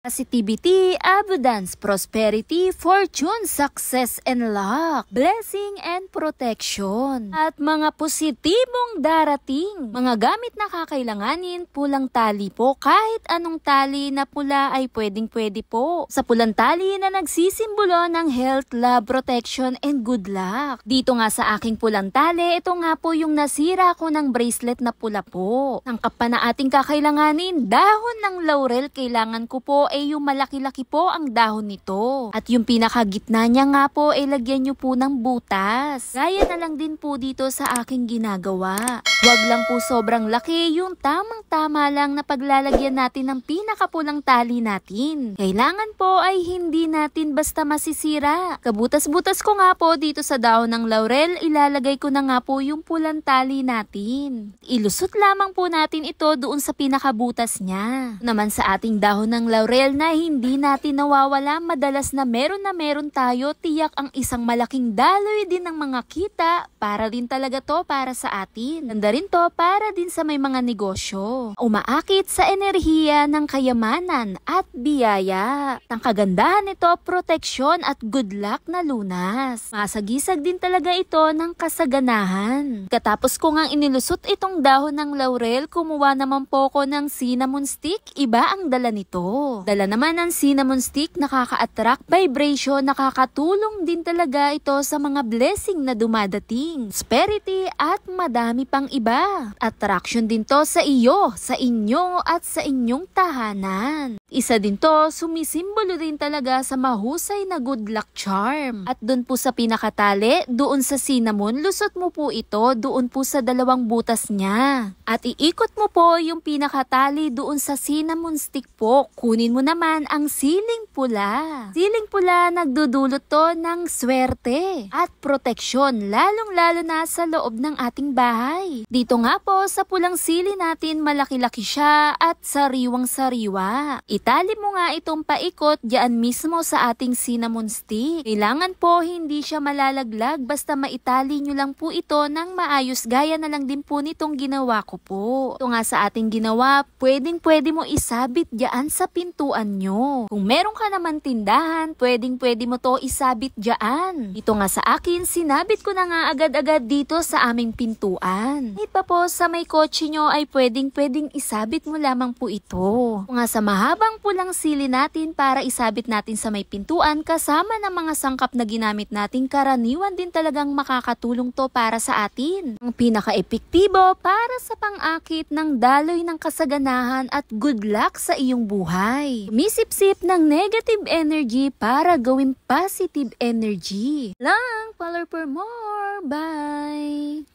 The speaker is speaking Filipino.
Positivity, abundance, prosperity, fortune, success and luck, blessing and protection, at mga positibong darating. Mga gamit na kakailanganin, pulang tali po. Kahit anong tali na pula ay pwedeng-pwede po. Sa pulang tali na nagsisimbolo ng health, love, protection and good luck. Dito nga sa aking pulang tali, ito nga po yung nasira ko ng bracelet na pula po. Tangkap pa na ating kakailanganin, dahon ng laurel. Kailangan ko po yung malaki-laki po ang dahon nito. At yung pinakagitna niya nga po lagyan nyo po ng butas. Gaya na lang din po dito sa aking ginagawa. Huwag lang po sobrang laki, yung tamang-tama lang na paglalagyan natin ng pinakapulang tali natin. Kailangan po ay hindi natin basta masisira. Kabutas-butas ko nga po dito sa dahon ng laurel, ilalagay ko na nga po yung pulang tali natin. Ilusot lamang po natin ito doon sa pinakabutas niya. Naman sa ating dahon ng laurel na hindi natin nawawala, madalas na meron tayo, tiyak ang isang malaking daloy din ng mga kita, para din talaga to para sa atin. Ganda rin to para din sa may mga negosyo. Umaakit sa enerhiya ng kayamanan at biyaya. Ang kagandahan nito, proteksyon at good luck na lunas. Masagisag din talaga ito ng kasaganahan. Katapos ko ngang inilusot itong dahon ng laurel, kumuha naman po ko ng cinnamon stick. Iba ang dala nito. Dala naman ng cinnamon stick, nakaka-attract vibration, nakakatulong din talaga ito sa mga blessing na dumadating, prosperity at madami pang iba. Attraction din to sa iyo, sa inyo at sa inyong tahanan. Isa din to, sumisimbolo din talaga sa mahusay na good luck charm. At doon po sa pinakatali, doon sa cinnamon, lusot mo po ito doon po sa dalawang butas niya. At iikot mo po yung pinakatali doon sa cinnamon stick po. Kunin mo naman ang siling pula. Siling pula, nagdudulot to ng swerte at proteksyon, lalong-lalo na sa loob ng ating bahay. Dito nga po sa pulang sili natin, malaki-laki siya at sariwang-sariwa. Itali mo nga itong paikot diyan mismo sa ating cinnamon stick. Kailangan po hindi siya malalaglag, basta maitali nyo lang po ito ng maayos, gaya na lang din po nitong ginawa ko po. Ito nga sa ating ginawa, pwedeng-pwede mo isabit diyan sa pintuan nyo. Kung meron ka naman tindahan, pwedeng-pwede mo to isabit diyan. Ito nga sa akin, sinabit ko na nga agad-agad dito sa aming pintuan. Kahit pa po sa may kotse nyo ay pwedeng-pwedeng isabit mo lamang po ito. Ito nga sa mahabang pulang sili natin para isabit natin sa may pintuan, kasama ng mga sangkap na ginamit natin, karaniwan din talagang makakatulong to para sa atin. Ang pinaka-epektibo para sa pang-akit ng daloy ng kasaganahan at good luck sa iyong buhay. Umisip-sip ng negative energy para gawing positive energy. Lang, follow for more. Bye!